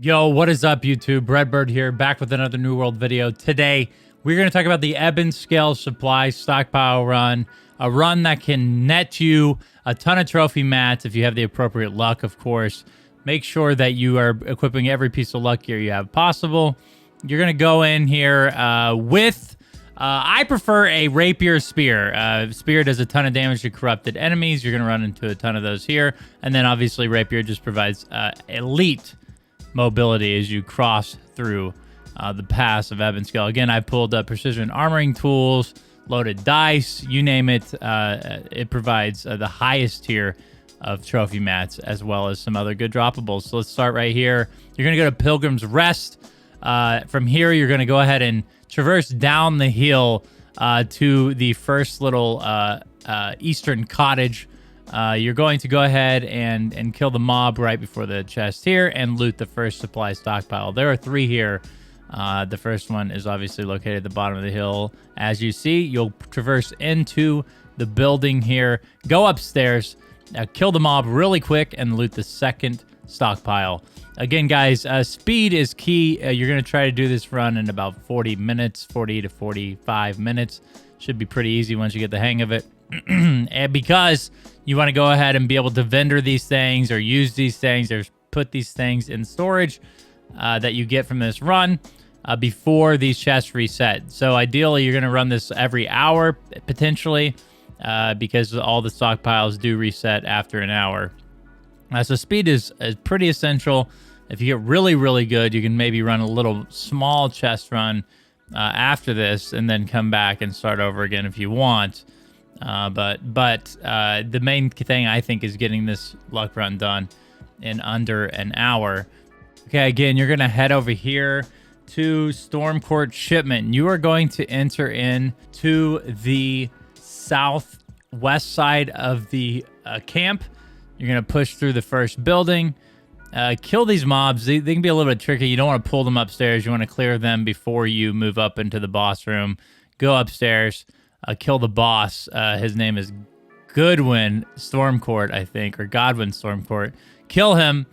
Yo, what is up, YouTube? Redbird here, back with another New World video. Today, we're going to talk about the Ebonscale Supply Stockpile run, a run that can net you a ton of trophy mats if you have the appropriate luck, of course. Make sure that you are equipping every piece of luck gear you have possible. You're going to go in here with... I prefer a rapier spear. Spear does a ton of damage to corrupted enemies. You're going to run into a ton of those here. And then, obviously, rapier just provides elite mobility as you cross through the pass of Ebonscale. Again, I pulled up precision armoring tools, loaded dice, you name it. It provides the highest tier of trophy mats as well as some other good droppables. So let's start right here. You're going to go to Pilgrim's Rest. From here, you're going to go ahead and traverse down the hill to the first little eastern cottage. You're going to go ahead and kill the mob right before the chest here and loot the first supply stockpile. There are 3 here. The first one is obviously located at the bottom of the hill. As you see, you'll traverse into the building here, go upstairs, kill the mob really quick, and loot the second stockpile. Again, guys, speed is key. You're going to try to do this run in about 40 minutes, 40 to 45 minutes. Should be pretty easy once you get the hang of it. And because you want to go ahead and be able to vendor these things or use these things or put these things in storage that you get from this run before these chests reset. So ideally, you're going to run this every hour, potentially, because all the stockpiles do reset after an hour. So speed is pretty essential. If you get really, really good, you can maybe run a little small chest run after this and then come back and start over again if you want. But the main thing, I think, is getting this luck run done in under an hour. Okay, again, you're going to head over here to Stormcourt Shipment. You are going to enter in to the southwest side of the camp. You're going to push through the first building. Kill these mobs. They can be a little bit tricky. You don't want to pull them upstairs. You want to clear them before you move up into the boss room. Go upstairs. Kill the boss. His name is Goodwin Stormcourt, I think, or Godwin Stormcourt. Kill him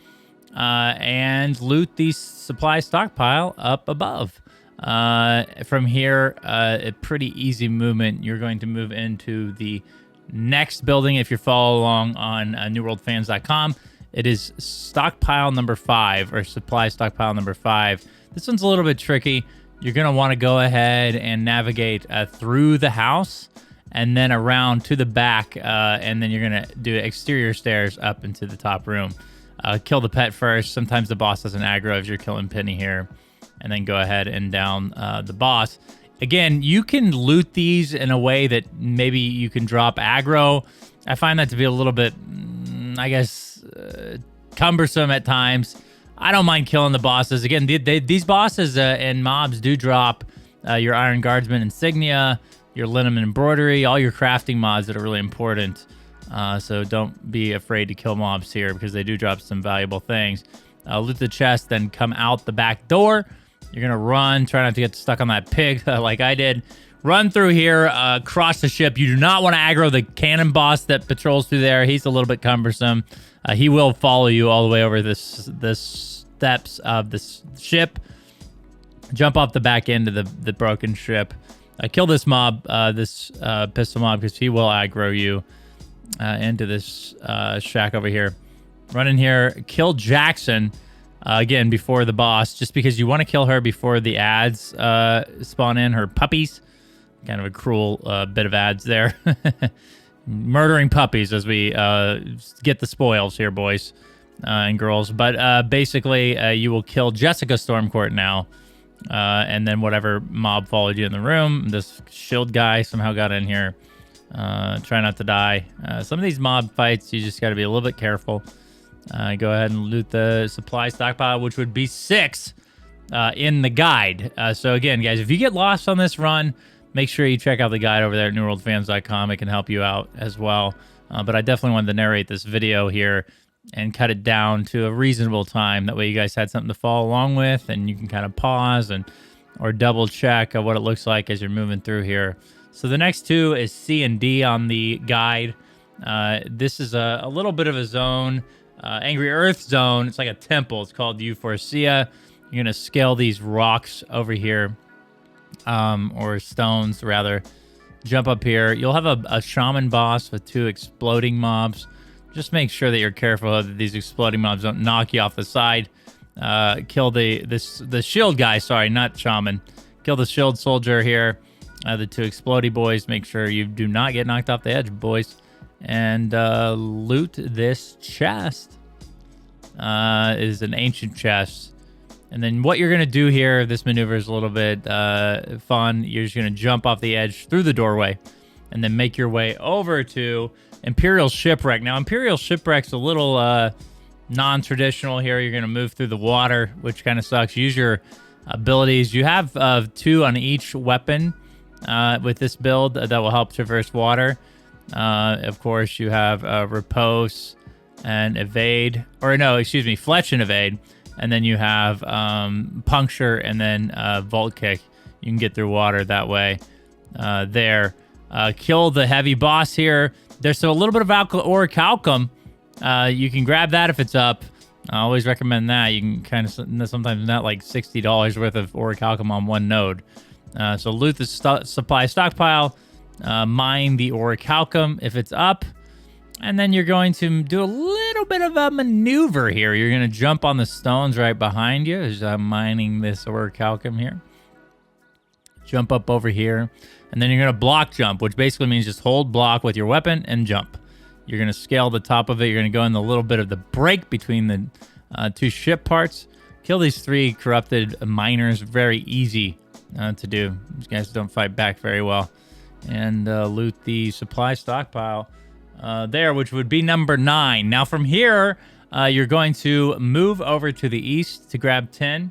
and loot the supply stockpile up above. From here, a pretty easy movement. You're going to move into the next building. If you follow along on newworldfans.com, it is stockpile number 5, or supply stockpile number 5. This one's a little bit tricky. You're going to want to go ahead and navigate through the house and then around to the back, and then you're going to do exterior stairs up into the top room. Kill the pet first. Sometimes the boss doesn't aggro if you're killing Penny here, and then go ahead and down the boss. Again, you can loot these in a way that maybe you can drop aggro. I find that to be a little bit, I guess, cumbersome at times. I don't mind killing the bosses. Again, these bosses and mobs do drop your Iron Guardsman insignia, your linen embroidery, all your crafting mods that are really important. So don't be afraid to kill mobs here because they do drop some valuable things. Loot the chest, then come out the back door. You're going to run. Try not to get stuck on that pig like I did. Run through here, cross the ship. You do not want to aggro the cannon boss that patrols through there. He's a little bit cumbersome. He will follow you all the way over the steps of this ship. Jump off the back end of the broken ship. Kill this mob, this pistol mob, because he will aggro you into this shack over here. Run in here. Kill Jackson. Again, before the boss, just because you want to kill her before the ads spawn in, her puppies. Kind of a cruel bit of ads there. Murdering puppies as we get the spoils here, boys and girls. But basically, you will kill Jessica Stormcourt now. And then whatever mob followed you in the room. This shield guy somehow got in here. Try not to die. Some of these mob fights, you just got to be a little bit careful. Go ahead and loot the supply stockpile, which would be 6 in the guide. So again, guys, if you get lost on this run, make sure you check out the guide over there at newworldfans.com. It can help you out as well. But I definitely wanted to narrate this video here and cut it down to a reasonable time. That way you guys had something to follow along with, and you can kind of pause or double check what it looks like as you're moving through here. So the next 2 is C and D on the guide. This is a little bit of a zone. Angry Earth Zone. It's like a temple. It's called Euphorcia. You're going to scale these rocks over here, or stones, rather. Jump up here. You'll have a shaman boss with 2 exploding mobs. Just make sure that you're careful that these exploding mobs don't knock you off the side. Kill the shield guy. Sorry, not shaman. Kill the shield soldier here. The 2 explodey boys. Make sure you do not get knocked off the edge, boys. And loot this chest. Is an ancient chest. And then what you're going to do here, this maneuver is a little bit fun. You're just going to jump off the edge through the doorway and then make your way over to Imperial Shipwreck. Now, Imperial Shipwreck's a little non-traditional here. You're going to move through the water, which kind of sucks. Use your abilities. You have 2 on each weapon with this build that will help traverse water. Of course, you have Repose and Evade. Or no, excuse me, Fletch and Evade. And then you have Puncture and then Vault Kick. You can get through water that way. Kill the heavy boss here. There's a little bit of Orichalcum. You can grab that if it's up. I always recommend that. You can kind of sometimes net like $60 worth of Orichalcum on one node. So loot the supply stockpile. Mine the Orichalcum if it's up. And then you're going to do a little bit of a maneuver here. You're going to jump on the stones right behind you as I'm mining this Orichalcum here. Jump up over here. And then you're going to block jump, which basically means just hold block with your weapon and jump. You're going to scale the top of it. You're going to go in the little bit of the break between the 2 ship parts. Kill these 3 corrupted miners. Very easy to do. These guys don't fight back very well. And loot the supply stockpile. There, which would be number 9. Now from here, you're going to move over to the east to grab 10.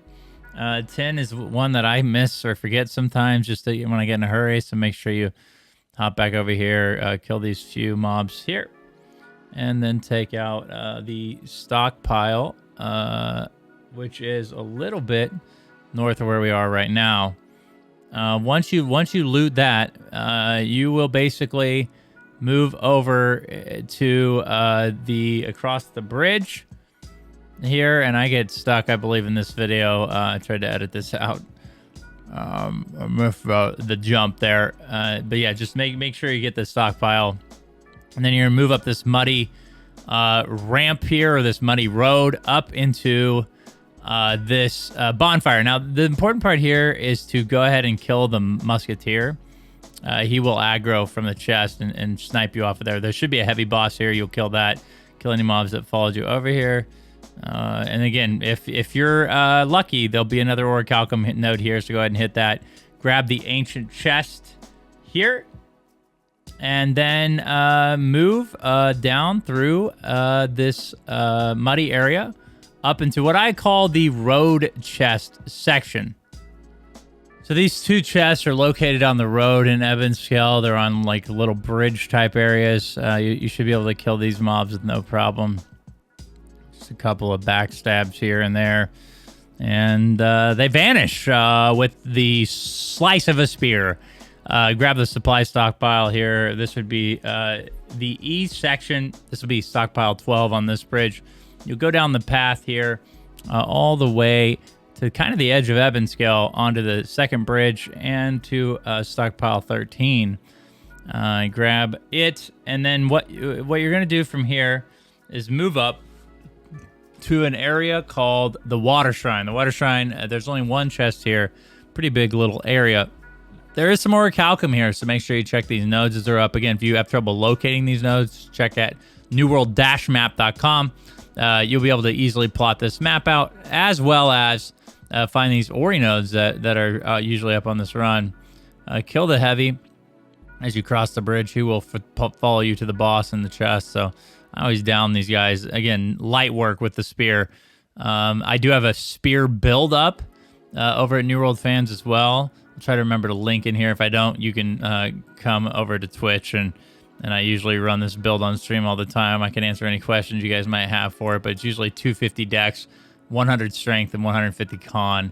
10 is one that I miss or forget sometimes just when I get in a hurry, so make sure you hop back over here, kill these few mobs here, and then take out the stockpile, which is a little bit north of where we are right now. Once you loot that, you will basically move over to across the bridge here, and I get stuck, I believe, in this video. I tried to edit this out. I missed the jump there. But yeah, just make sure you get the stockpile. And then you're gonna move up this muddy ramp here, or this muddy road up into this bonfire. Now, the important part here is to go ahead and kill the musketeer. He will aggro from the chest and snipe you off of there. There should be a heavy boss here. You'll kill that. Kill any mobs that followed you over here. And again, if you're lucky, there'll be another Orichalcum node here. So go ahead and hit that. Grab the Ancient Chest here. And then move down through this muddy area up into what I call the road chest section. So these 2 chests are located on the road in Ebonscale. They're on like little bridge type areas. You should be able to kill these mobs with no problem. Just a couple of backstabs here and there. And they vanish with the slice of a spear. Grab the supply stockpile here. This would be the E section. This will be stockpile 12 on this bridge. You'll go down the path here all the way to kind of the edge of Ebonscale onto the second bridge and to stockpile 13. Grab it, and then what you're going to do from here is move up to an area called the Water Shrine. The Water Shrine, there's only 1 chest here. Pretty big little area. There is some Orichalcum here, so make sure you check these nodes as they're up. Again, if you have trouble locating these nodes, check at newworld-map.com. You'll be able to easily plot this map out, as well as find these Ori nodes that are usually up on this run. Kill the heavy as you cross the bridge. He will follow you to the boss in the chest. So I always down these guys. Again, light work with the spear. I do have a spear build up over at New World Fans as well. I'll try to remember to link in here. If I don't, you can come over to Twitch, and I usually run this build on stream all the time. I can answer any questions you guys might have for it, but it's usually 250 dex, 100 strength, and 150 con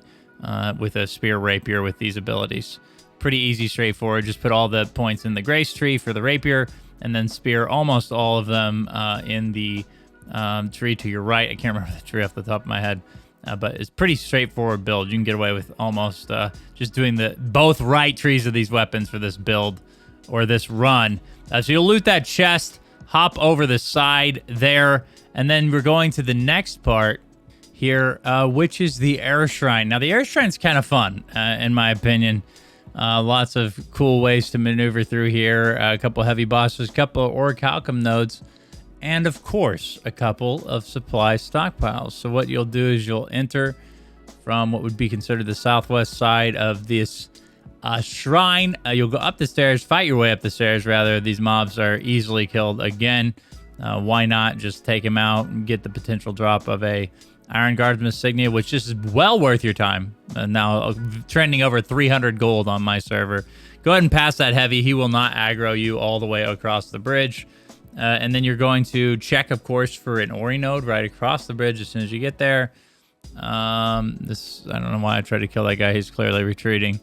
with a spear rapier with these abilities. Pretty easy, straightforward. Just put all the points in the grace tree for the rapier, and then spear almost all of them in the tree to your right. I can't remember the tree off the top of my head. But it's pretty straightforward build. You can get away with almost just doing the both right trees of these weapons for this build or this run. So you'll loot that chest, hop over the side there, and then we're going to the next part here, which is the Air Shrine. Now, the Air Shrine's kind of fun, in my opinion. Lots of cool ways to maneuver through here. A couple heavy bosses, a couple of orichalcum nodes, and of course, a couple of supply stockpiles. So what you'll do is you'll enter from what would be considered the southwest side of this shrine. You'll go up the stairs, fight your way up the stairs, rather. These mobs are easily killed again. Why not just take them out and get the potential drop of a Iron Guardsman insignia, which is well worth your time. Now trending over 300 gold on my server. Go ahead and pass that heavy. He will not aggro you all the way across the bridge. And then you're going to check, of course, for an Ori node right across the bridge as soon as you get there. I don't know why I tried to kill that guy. He's clearly retreating.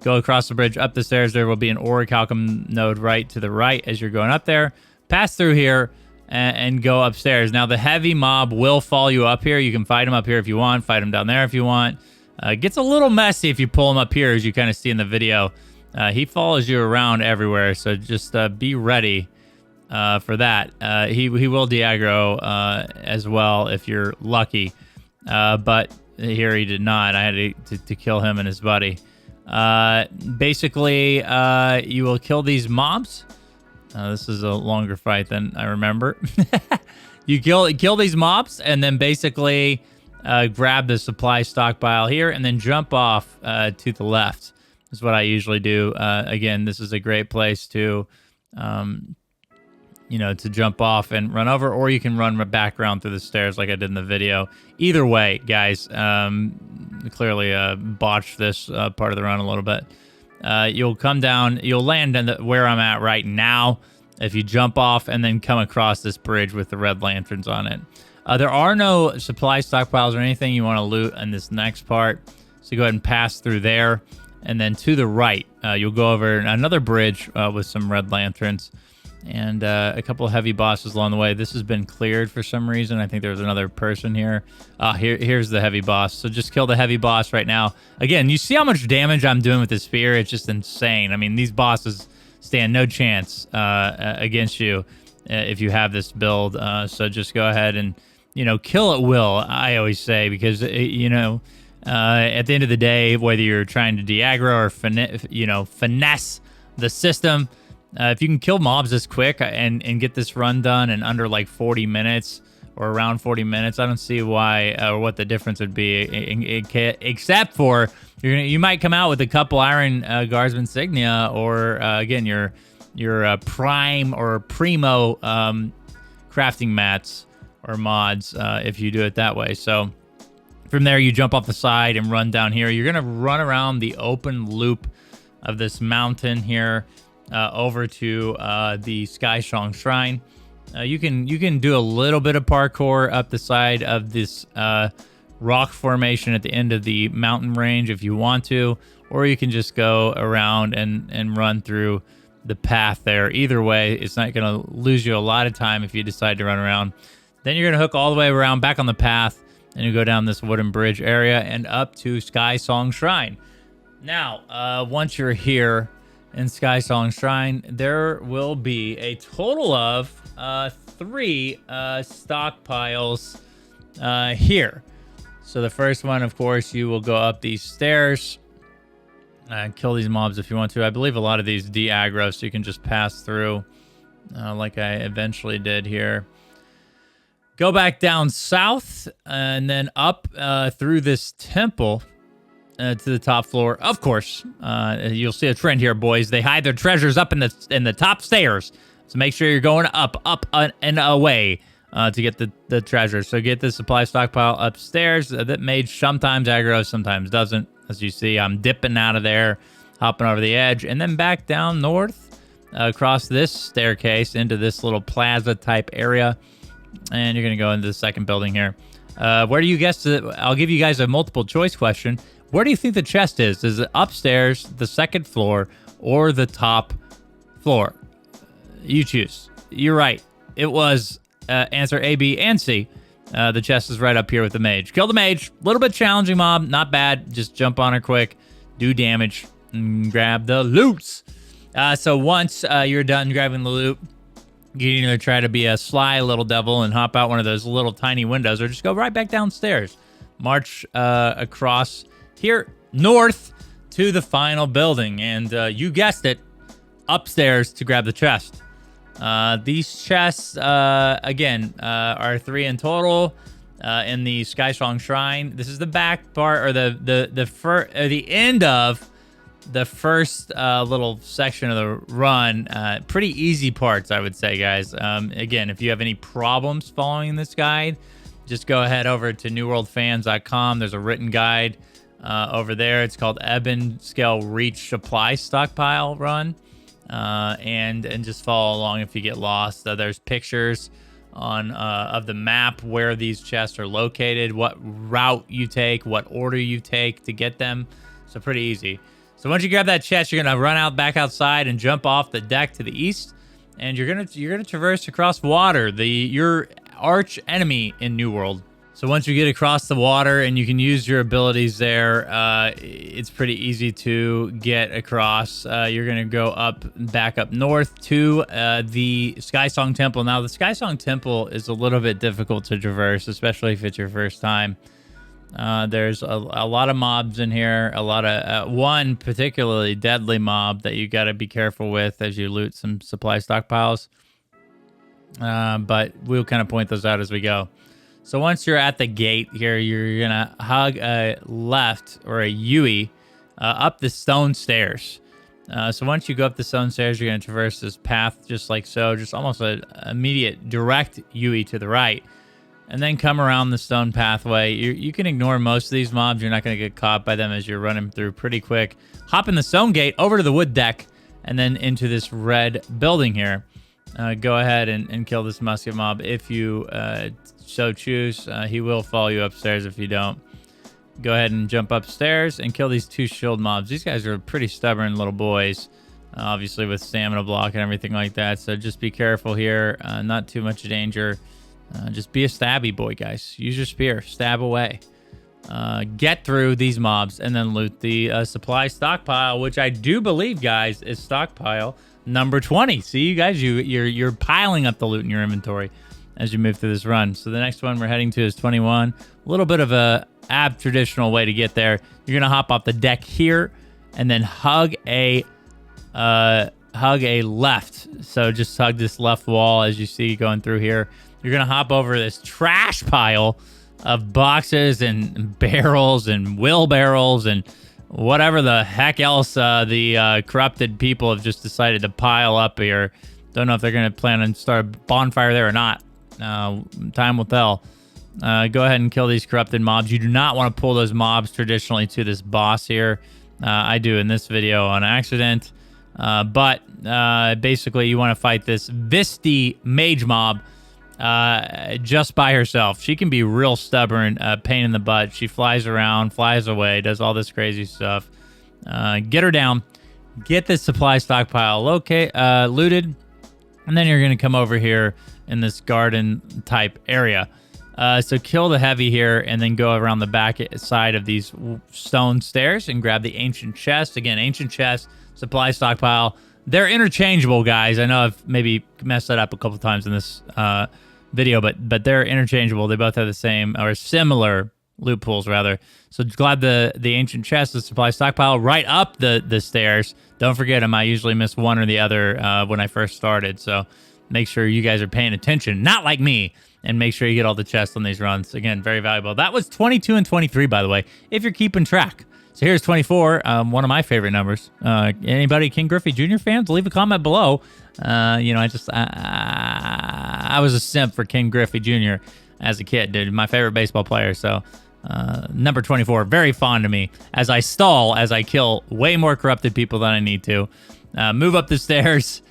Go across the bridge, up the stairs. There will be an orichalcum node right to the right as you're going up there. Pass through here and go upstairs. Now, the heavy mob will follow you up here. You can fight him up here if you want. Fight him down there if you want. It gets a little messy if you pull him up here, as you kind of see in the video. He follows you around everywhere, so just be ready for that. He will de-aggro as well if you're lucky. But here he did not. I had to kill him and his buddy. Basically, you will kill these mobs. This is a longer fight than I remember. You kill these mobs, and then basically grab the supply stockpile here, and then jump off to the left. Is what I usually do. Again, this is a great place to, to jump off and run over, or you can run back around through the stairs like I did in the video. Either way, guys, clearly botched this part of the run a little bit. You'll come down, you'll land in where I'm at right now if you jump off and then come across this bridge with the red lanterns on it. There are no supply stockpiles or anything you want to loot in this next part, so go ahead and pass through there. And then to the right, you'll go over another bridge with some red lanterns and a couple of heavy bosses along the way. This has been cleared for some reason. I think there's another person here. Here's the heavy boss. So just kill the heavy boss right now. Again, you see how much damage I'm doing with the spear? It's just insane. I mean, these bosses stand no chance against you if you have this build. So just go ahead and, kill at will, I always say, because, at the end of the day, whether you're trying to de-aggro or finesse the system, if you can kill mobs this quick and get this run done in under like 40 minutes or around 40 minutes, I don't see why or what the difference would be, except for you might come out with a couple Iron Guardsman insignia, or again your prime or primo crafting mats or mods if you do it that way. So from there, you jump off the side and run down here. You're gonna run around the open loop of this mountain here. Over to the Skysong Shrine. You can do a little bit of parkour up the side of this rock formation at the end of the mountain range if you want to, or you can just go around and run through the path there. Either way, it's not going to lose you a lot of time if you decide to run around. Then you're going to hook all the way around back on the path, and you go down this wooden bridge area and up to Skysong Shrine. Now, once you're here in Skysong Shrine, there will be a total of 3 stockpiles here. So the first one, of course, you will go up these stairs and kill these mobs if you want to. I believe a lot of these de-aggro, so you can just pass through like I eventually did here. Go back down south and then up through this temple to the top floor. Of course, you'll see a trend here, boys. They hide their treasures up in the top stairs. So make sure you're going up, and away to get the treasure. So get the supply stockpile upstairs. That mage sometimes aggro, sometimes doesn't. As you see, I'm dipping out of there, hopping over the edge, and then back down north across this staircase into this little plaza type area. And you're going to go into the second building here. Where do you guess? I'll give you guys a multiple choice question. Where do you think the chest is? Is it upstairs, the second floor, or the top floor? You choose. You're right. It was answer A, B, and C. The chest is right up here with the mage. Kill the mage. A little bit challenging mob. Not bad. Just jump on her quick. Do damage. And grab the loots. So once you're done grabbing the loot, you can either try to be a sly little devil and hop out one of those little tiny windows, or just go right back downstairs. March across here north to the final building. And you guessed it, upstairs to grab the chest. These chests, again, are 3 in total in the Skysong Shrine. This is the back part, or the end of the first little section of the run. Pretty easy parts, I would say, guys. Again, if you have any problems following this guide, just go ahead over to newworldfans.com. There's a written guide over there. It's called Ebonscale Reach Supply Stockpile Run. And just follow along if you get lost. There's pictures on of the map where these chests are located, what route you take, what order you take to get them. So pretty easy. So once you grab that chest, you're gonna run out back outside and jump off the deck to the east, and you're gonna traverse across water, your arch enemy in New World. So once you get across the water and you can use your abilities there, it's pretty easy to get across. You're going to go back up north to the Skysong Temple. Now, the Skysong Temple is a little bit difficult to traverse, especially if it's your first time. There's a lot of mobs in here, a lot of one particularly deadly mob that you got to be careful with as you loot some supply stockpiles. But we'll kind of point those out as we go. So once you're at the gate here, you're going to hug a left or a Yui up the stone stairs. So once you go up the stone stairs, you're going to traverse this path just like so, just almost an immediate direct Yui to the right. And then come around the stone pathway. You can ignore most of these mobs. You're not going to get caught by them as you're running through pretty quick. Hop in the stone gate over to the wood deck and then into this red building here. Go ahead and kill this musket mob if you so choose. He will follow you upstairs if you don't. Go ahead and jump upstairs and kill these 2 shield mobs. These guys are pretty stubborn little boys, obviously with stamina block and everything like that. So just be careful here. Not too much danger. Just be a stabby boy, guys. Use your spear. Stab away. Get through these mobs and then loot the supply stockpile, which I do believe, guys, is stockpile number 20. See, you guys, you're piling up the loot in your inventory as you move through this run. So the next one we're heading to is 21. A little bit of a traditional way to get there. You're gonna hop off the deck here and then hug a left. So just hug this left wall as you see going through here. You're gonna hop over this trash pile of boxes and barrels and wheelbarrows and whatever the heck else the corrupted people have just decided to pile up here. Don't know if they're going to plan on start a bonfire there or not. Time will tell. Go ahead and kill these corrupted mobs. You do not want to pull those mobs traditionally to this boss here. I do in this video on accident. But basically you want to fight this Visti mage mob just by herself. She can be real stubborn, pain in the butt. She flies around, flies away, does all this crazy stuff. Get her down, get this supply stockpile looted, and then you're going to come over here in this garden type area. So kill the heavy here and then go around the back side of these stone stairs and grab the ancient chest. Again, ancient chest, supply stockpile. They're interchangeable, guys. I know I've maybe messed that up a couple times in this video, but they're interchangeable. They both have the same or similar loot pools, rather. So grab the ancient chest, the supply stockpile, right up the stairs. Don't forget them. I usually miss one or the other when I first started. So make sure you guys are paying attention, not like me, and make sure you get all the chests on these runs. Again, very valuable. That was 22 and 23, by the way, if you're keeping track. So here's 24, one of my favorite numbers. Anybody King Griffey Jr. fans, leave a comment below. I was a simp for King Griffey Jr. as a kid, dude. My favorite baseball player. So number 24, very fond of me as I stall, as I kill way more corrupted people than I need to. Move up the stairs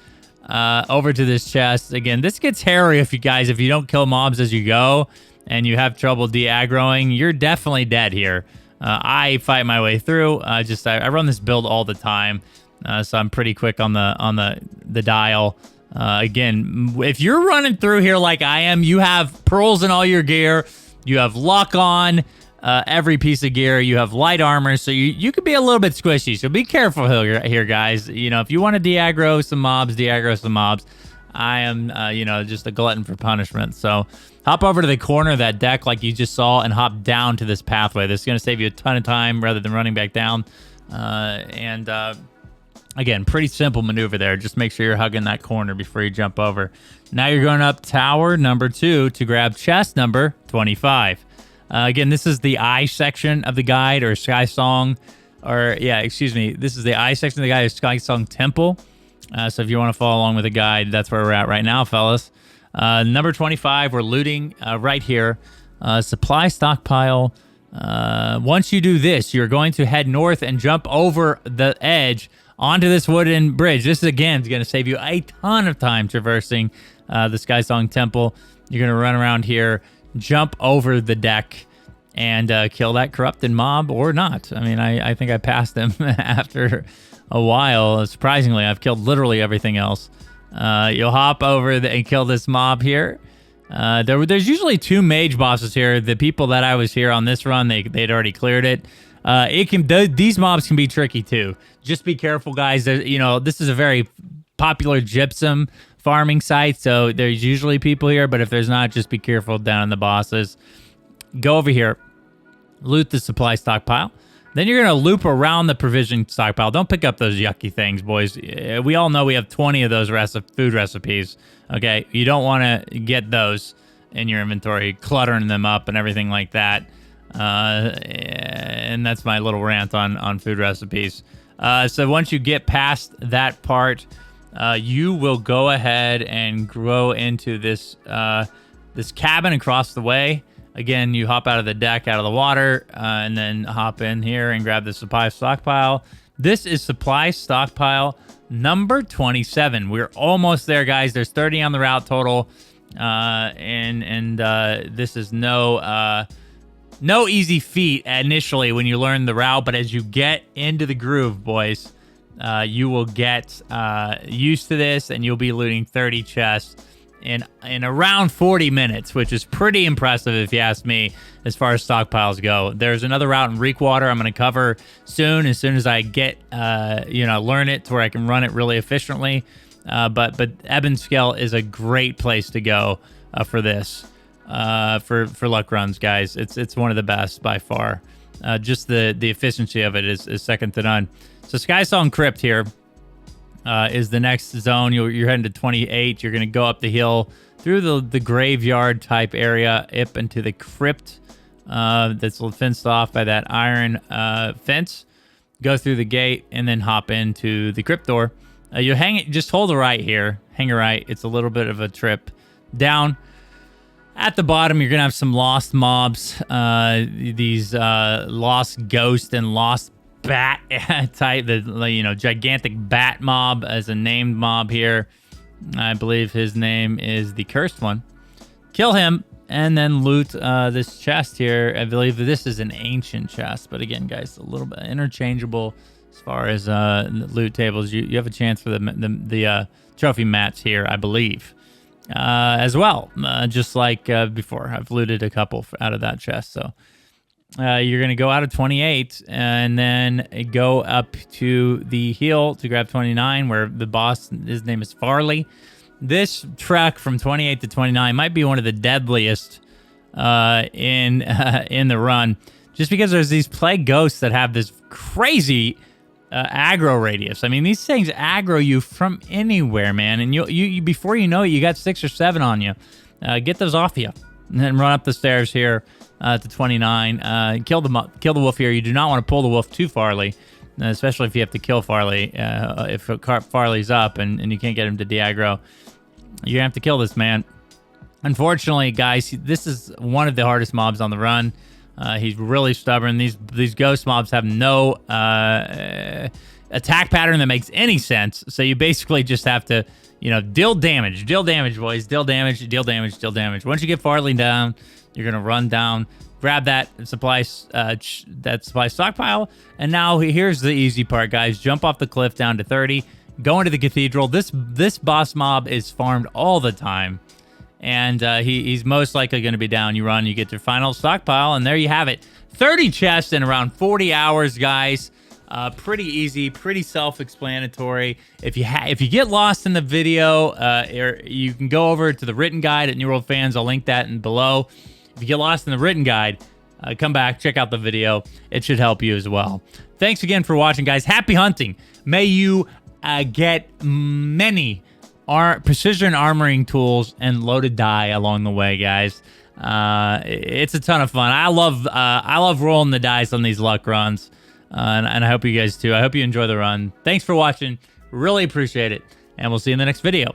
over to this chest. Again, this gets hairy if you don't kill mobs as you go and you have trouble de-aggroing, you're definitely dead here. I fight my way through. I run this build all the time, so I'm pretty quick on the dial. Again, if you're running through here like I am, you have pearls in all your gear. You have luck on every piece of gear. You have light armor, so you could be a little bit squishy. So be careful here, guys. You know, if you want to de-aggro some mobs, de-aggro some mobs. I am, you know, just a glutton for punishment. So hop over to the corner of that deck like you just saw and hop down to this pathway. This is going to save you a ton of time rather than running back down. Again, pretty simple maneuver there. Just make sure you're hugging that corner before you jump over. Now you're going up tower number 2 to grab chest number 25. Again, this is the I section of the guide, or Skysong, or yeah, excuse me. This is the I section of the guide, Skysong Temple. So if you want to follow along with the guide, that's where we're at right now, fellas. Number 25, we're looting right here. Supply Stockpile. Once you do this, you're going to head north and jump over the edge onto this wooden bridge. This, again, is going to save you a ton of time traversing the Skysong Temple. You're going to run around here, jump over the deck, and kill that corrupted mob or not. I mean, I think I passed him after a while. Surprisingly, I've killed literally everything else. You'll hop over and kill this mob here. There's usually 2 mage bosses here. The people that I was here on this run, they'd already cleared it. These mobs can be tricky too. Just be careful, guys. You know, this is a very popular gypsum farming site, so there's usually people here, but if there's not, just be careful down in the bosses. Go over here, loot the supply stockpile. Then you're going to loop around the provision stockpile. Don't pick up those yucky things, boys. We all know we have 20 of those food recipes, okay? You don't want to get those in your inventory, cluttering them up and everything like that. And that's my little rant on food recipes. So once you get past that part, you will go ahead and grow into this this cabin across the way. Again, you hop out of the deck, out of the water, and then hop in here and grab the supply stockpile. This is supply stockpile number 27. We're almost there, guys. There's 30 on the route total, and this is no easy feat initially when you learn the route, but as you get into the groove, boys, you will get used to this, and you'll be looting 30 chests in around 40 minutes, which is pretty impressive if you ask me, as far as stockpiles go. There's another route in Reekwater I'm going to cover soon as I get, learn it to where I can run it really efficiently. But Ebonscale is a great place to go for this, for luck runs, guys. It's one of the best by far. Just the efficiency of it is second to none. So Skysong Crypt here is the next zone. You're heading to 28. You're going to go up the hill through the graveyard type area up into the crypt that's fenced off by that iron fence. Go through the gate and then hop into the crypt door. You just hold a right here. Hang a right. It's a little bit of a trip down. At the bottom, you're going to have some lost mobs. These lost ghost and lost bat type, the gigantic bat mob as a named mob here. I believe his name is the cursed one. Kill him and then loot this chest here. I believe that this is an ancient chest, but again, guys, a little bit interchangeable as far as loot tables. You have a chance for the trophy mats here, I believe, as well. Just like before, I've looted a couple out of that chest. So you're going to go out of 28 and then go up to the hill to grab 29, where the boss, his name is Farley. This trek from 28 to 29 might be one of the deadliest in the run, just because there's these plague ghosts that have this crazy aggro radius. I mean, these things aggro you from anywhere, man. And you before you know it, you got 6 or 7 on you. Get those off you, and then run up the stairs here to 29. Kill the wolf here. You do not want to pull the wolf too Farley, especially if you have to kill Farley. If Farley's up and you can't get him to de-aggro, you're gonna have to kill this man. Unfortunately, guys, this is one of the hardest mobs on the run. He's really stubborn. These ghost mobs have no attack pattern that makes any sense. So you basically just have to, deal damage, boys, deal damage. Once you get Farley down, you're gonna run down, grab that supply stockpile, and now here's the easy part, guys. Jump off the cliff down to 30. go into the cathedral. This boss mob is farmed all the time, and he's most likely going to be down. You run, you get your final stockpile, and there you have it. 30 chests in around 40 hours, guys. Pretty easy, pretty self-explanatory. If you get lost in the video, you can go over to the written guide at New World Fans. I'll link that in below. If you get lost in the written guide, come back, check out the video. It should help you as well. Thanks again for watching, guys. Happy hunting. May you get many precision armoring tools and loaded die along the way, guys. It's a ton of fun. I love rolling the dice on these luck runs, and I hope you guys too. I hope you enjoy the run. Thanks for watching. Really appreciate it, and we'll see you in the next video.